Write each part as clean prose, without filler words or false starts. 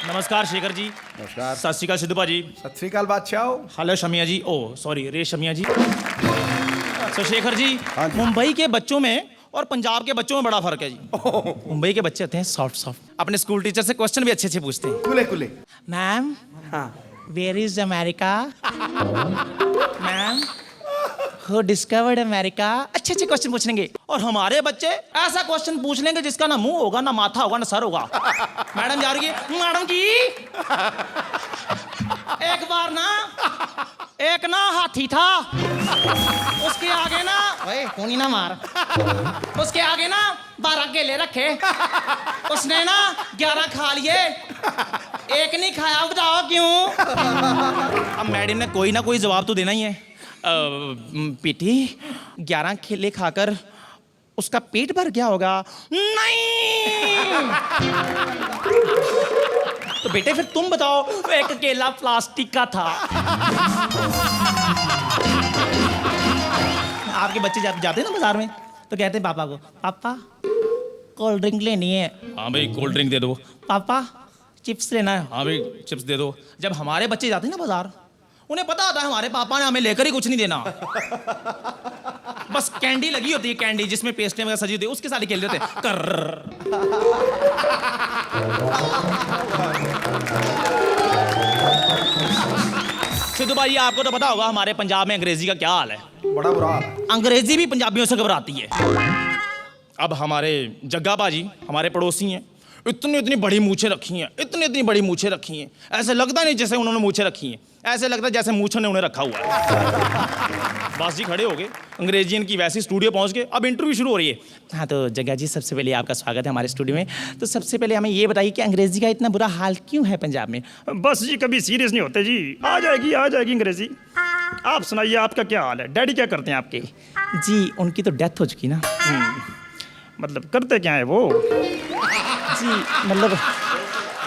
नमस्कार शेखर जी। नमस्कार। सत श्री अकाल सिद्धू भाजी। सत श्री अकाल बादशाह। हेलो शमिया जी। ओ सॉरी रे शमिया जी। तो शेखर जी, हाँ जी। मुंबई के बच्चों में और पंजाब के बच्चों में बड़ा फर्क है जी। मुंबई के बच्चे होते हैं सॉफ्ट सॉफ्ट, अपने स्कूल टीचर से क्वेश्चन भी अच्छे अच्छे पूछते हैं। कुले कुले। मैम हाँ। Where is America? Ma'am who discovered America? अच्छे अच्छे क्वेश्चन पूछेंगे। और हमारे बच्चे ऐसा क्वेश्चन पूछ लेंगे जिसका ना मुंह होगा, ना माथा होगा, ना सर होगा। मैडम जा रही है, मैडम जी एक बार ना एक ना हाथी था, उसके आगे ना ओए खूनी ना मार, उसके आगे ना 12 केले रखे, उसने ना 11 खा लिए, एक नहीं खाया, बताओ क्यों? अब मैडम ने कोई ना कोई जवाब तो देना ही है। बेटी 11 केले खाकर उसका पेट भर गया होगा। नहीं तो बेटे फिर तुम बताओ, एक केला प्लास्टिक का था। आपके बच्चे जाते हैं ना बाजार में तो कहते हैं पापा को, पापा कोल्ड ड्रिंक लेनी है। हाँ भाई कोल्ड ड्रिंक दे दो। पापा चिप्स लेना है। हाँ भाई चिप्स दे दो। जब हमारे बच्चे जाते हैं ना बाजार, उन्हें पता होता है हमारे पापा ने हमें लेकर ही कुछ नहीं देना। बस कैंडी लगी होती है, कैंडी जिसमें पेस्ट्री वगैरह सजी होती है, उसके साथ ही खेल रहे थे कर। सिद्धू भाई आपको तो पता होगा हमारे पंजाब में अंग्रेजी का क्या हाल है। बड़ा बुरा हाल है। अंग्रेजी भी पंजाबियों से घबराती है। अब हमारे जग्गा बाजी हमारे पड़ोसी हैं, इतनी इतनी बड़ी मूछें रखी हैं, इतनी इतनी बड़ी मूछें रखी हैं, ऐसे लगता नहीं जैसे उन्होंने मूछें रखी हैं, ऐसे लगता है जैसे मूछों ने उन्हें रखा हुआ है। बास जी खड़े हो गए, अंग्रेजी इनकी वैसी स्टूडियो पहुंच गए, अब इंटरव्यू शुरू हो रही है। हाँ तो जग्गा जी सबसे पहले आपका स्वागत है हमारे स्टूडियो में। तो सबसे पहले हमें ये बताइए कि अंग्रेजी का इतना बुरा हाल क्यों है पंजाब में? बस जी कभी सीरियस नहीं होते जी, आ जाएगी अंग्रेजी। आप सुनाइए आपका क्या हाल है? डैडी क्या करते हैं आपके? जी उनकी तो डेथ हो चुकी ना। मतलब करते क्या है वो? जी मतलब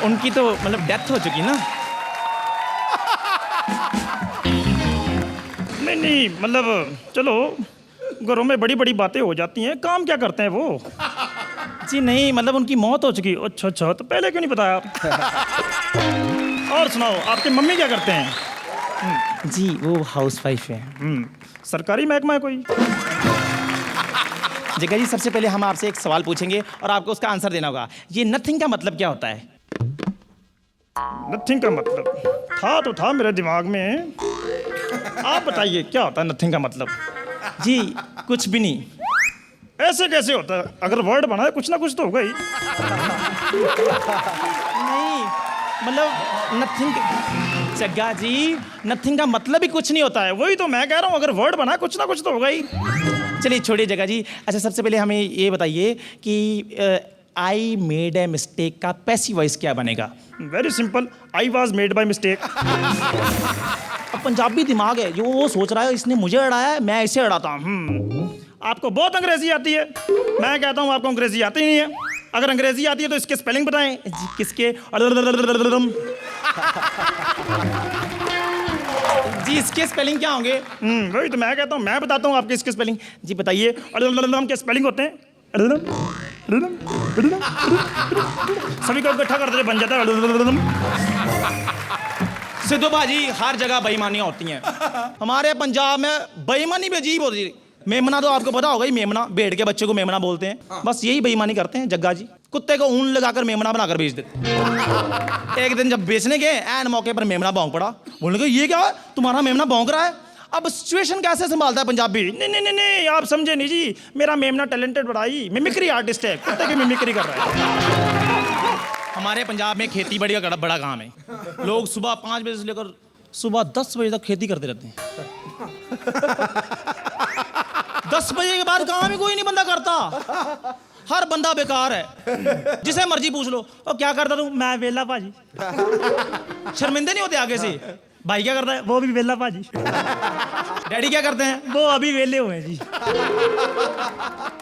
उनकी तो मतलब डेथ हो चुकी ना। नहीं मतलब चलो घरों में बड़ी बड़ी बातें हो जाती हैं, काम क्या करते हैं वो? जी नहीं मतलब उनकी मौत हो चुकी। अच्छा अच्छा, तो पहले क्यों नहीं बताया? और सुनाओ आपके मम्मी क्या करते हैं? जी वो हाउस वाइफ है। सरकारी महकमा है कोई? जग्गा जी सबसे पहले हम आपसे एक सवाल पूछेंगे और आपको उसका आंसर देना होगा। ये नथिंग का मतलब क्या होता है? नथिंग का मतलब था तो था मेरे दिमाग में, आप बताइए क्या होता है नथिंग का मतलब? जी कुछ भी नहीं। ऐसे कैसे होता है? अगर वर्ड बना है कुछ ना कुछ तो होगा ही। नहीं मतलब नथिंग, जग्गा जी नथिंग का मतलब ही कुछ नहीं होता है। वही तो मैं कह रहा हूँ, अगर वर्ड बना है कुछ ना कुछ तो होगा ही। चलिए छोड़िए जग्गा जी। अच्छा सबसे पहले हमें ये बताइए कि आई मेड ए मिस्टेक का पैसिव वॉइस क्या बनेगा? Very simple, I was made by mistake. अब पंजाबी दिमाग है, जो वो सोच रहा है इसने मुझे अड़ाया है, मैं इसे अड़ाता हूँ। आपको बहुत अंग्रेजी आती है, मैं कहता हूँ आपको अंग्रेजी आती नहीं है। अगर अंग्रेजी आती है तो इसके स्पेलिंग बताएं। जी किसके? जी इसके स्पेलिंग क्या होंगे? वही तो मैं कहता हूँ, मैं बताता हूँ आपके इसके स्पेलिंग। जी बताइए। के स्पेलिंग होते हैं, सभी को इकट्ठा कर दे बन जाता है। सिद्धू भाजी हर जगह बेईमानियां होती हैं। हमारे पंजाब में बेईमानी भी अजीब होती है। मेमना तो आपको पता होगा ही, मेमना भेड़ के बच्चे को मेमना बोलते हैं। बस यही बेईमानी करते हैं जग्गा जी, कुत्ते को ऊन लगाकर मेमना बनाकर बेच देते। एक दिन जब बेचने गए एन मौके पर मेमना भौंक पड़ा। बोलने लगे ये क्या है, तुम्हारा मेमना भौंक रहा है। अब सिचुएशन कैसे संभालता है पंजाबी? नहीं नहीं नहीं नहीं, आप समझे नहीं जी, मेरा मेमना टैलेंटेड बड़ा ही मिमिक्री आर्टिस्ट है, कुत्ते की मिमिक्री कर रहा है। हमारे पंजाब में खेती बाड़ी का बड़ा काम है। लोग सुबह 5 बजे से लेकर सुबह 10 बजे तक खेती करते रहते हैं। 10 बजे के बाद काम ही कोई नहीं बंदा करता। हर बंदा बेकार है, जिसे मर्जी पूछ लो। और क्या करता तू? मैं वेला भाजी। शर्मिंदे नहीं होते आगे से? भाई क्या करता है? वो भी वेला भाजी। डैडी क्या करते हैं? वो अभी वेले हुए हैं जी।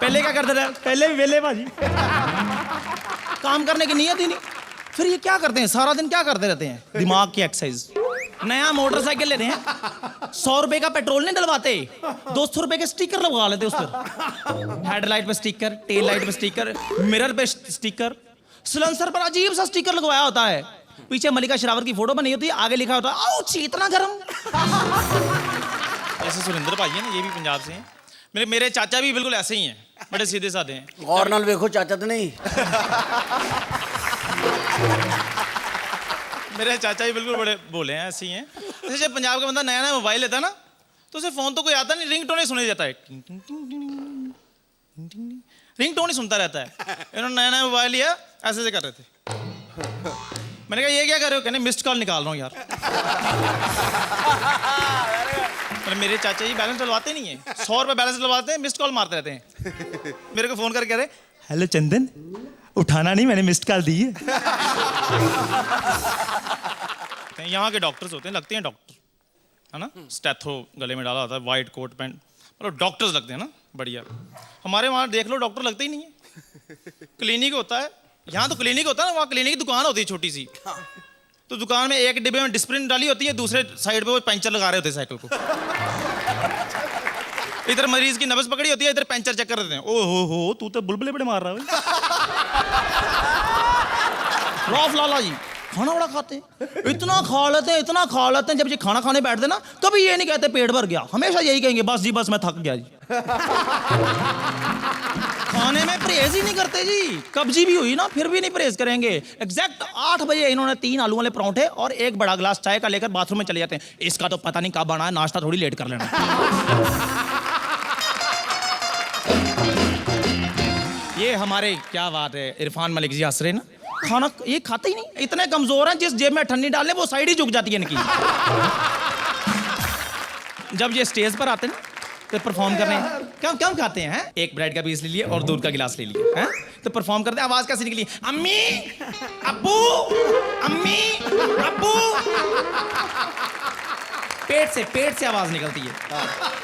पहले क्या करते थे? पहले भी वेले भाजी। काम करने की नीयत ही नहीं। फिर ये क्या करते हैं सारा दिन? क्या करते रहते हैं? दिमाग की एक्सरसाइज। नया मोटरसाइकिल लेते हैं, 100 रुपए का पेट्रोल नहीं डलवाते, 200 रुपए के स्टिकर लगवा लेते उस पर। हेडलाइट पे स्टिकर, टेल लाइट पे स्टिकर, मिरर पे स्टिकर, सिलेंसर पर अजीब सा स्टिकर लगवाया होता है। पीछे मलिका शेरावत की फोटो बनी होती है, आगे लिखा होता है आउच इतना गर्म। ऐसे सुरेंद्र भाई है ना, ये भी पंजाब से हैं। मेरे चाचा भी बिल्कुल ऐसे ही हैं, बड़े सीधे साधे हैं। गौर नाल वेखो चाचा तो नहीं। मेरे चाचा भी बिल्कुल बड़े बोले हैं, ऐसे ही हैं। जैसे जब पंजाब का बंदा नया नया मोबाइल लेता है ना, तो उसे फोन तो कोई आता नहीं, रिंग टोन ही सुना जाता है। रिंग टोन ही सुनता रहता है। इन्होंने नया नया मोबाइल लिया, ऐसे ऐसे कर रहे थे। मैंने कहा ये क्या कर रहे हो? कहने मिस्ड कॉल निकाल रहा हूँ यार। मेरे चाचा जी बैलेंस डलवाते नहीं है, 100 रुपये बैलेंस डलवाते हैं, मिस्ड कॉल मारते रहते हैं। मेरे को फोन करके कह रहे हेलो चंदन, उठाना नहीं, मैंने मिस्ड कॉल दी है। यहाँ के डॉक्टर्स होते हैं, लगते हैं डॉक्टर, है ना, स्टेथो गले में डाला होता है, वाइट कोट पैंट, मतलब डॉक्टर्स लगते हैं ना, बढ़िया। हमारे वहाँ देख लो डॉक्टर लगते ही नहीं है। क्लिनिक होता है, यहाँ तो क्लिनिक होता है ना, वहाँ क्लिनिक की दुकान होती है छोटी सी। तो दुकान में एक डिब्बे में डिस्प्रिन डाली होती है, दूसरे साइड पे वो पंचर लगा रहे होते हैं साइकिल को। इधर मरीज की नब्ज पकड़ी होती है, इधर पंचर चेक कर देते हैं। ओ हो तू तो बुलबुले बड़े मार रहा है। रौफ लाला जी खाना बड़ा खाते हैं, इतना खा लेते हैं, इतना खा लेते हैं, जब ये खाना खाने बैठते ना कभी ये नहीं कहते पेट भर गया, हमेशा यही कहेंगे बस जी बस मैं थक गया जी। खाने में परहेज ही नहीं करते जी, कब्जी भी हुई ना फिर भी नहीं परहेज करेंगे। एग्जैक्ट 8 बजे इन्होंने 3 आलू वाले परांठे और 1 बड़ा गिलास चाय का लेकर बाथरूम में चले जाते हैं। इसका तो पता नहीं कब बना है, नाश्ता थोड़ी लेट कर लेना। ये हमारे क्या बात है, इरफान मलिक जी हंस रहे ना, खाना ये खाते ही नहीं, इतने कमजोर हैं, जिस जेब में ठन्नी डालने वो साइड ही झुक जाती है इनकी। जब ये स्टेज पर आते हैं ना तो परफॉर्म करने, क्या क्या खाते हैं? एक ब्रेड का पीस ले लिए और दूध का गिलास ले लिया, हैं? तो परफॉर्म करते हैं, आवाज कैसे निकली? अम्मी अब्बू, अम्मी अब्बू। पेट से आवाज निकलती है।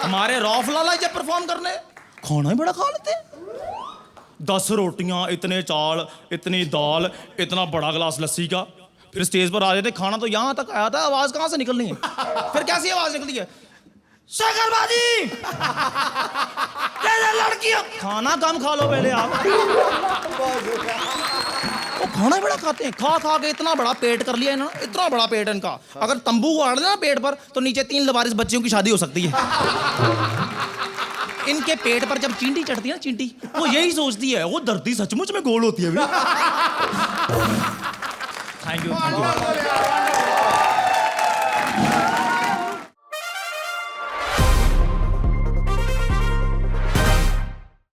हमारे रौफ लाला जब परफॉर्म करने, खाना ही बड़ा खा लेते हैं। 10 रोटियां, इतने चावल, इतनी दाल, इतना बड़ा गिलास लस्सी का। फिर स्टेज पर आ जाते, खाना तो यहाँ तक आया था, आवाज कहाँ से निकलनी है? फिर कैसी आवाज निकलती है? शक्करबाजी लड़कियों, खाना कम खा लो पहले आप। वो खाना ही बड़ा खाते हैं, खा खा के इतना बड़ा पेट कर लिया इन्होंने, इतना बड़ा पेट इनका, अगर तंबू गाड़ देना पेट पर तो नीचे 3 लवारिस बच्चियों की शादी हो सकती है। इनके पेट पर जब चींटी चढ़ती है ना, चींटी वो यही सोचती है वो धरती सचमुच में गोल होती है। Thank you.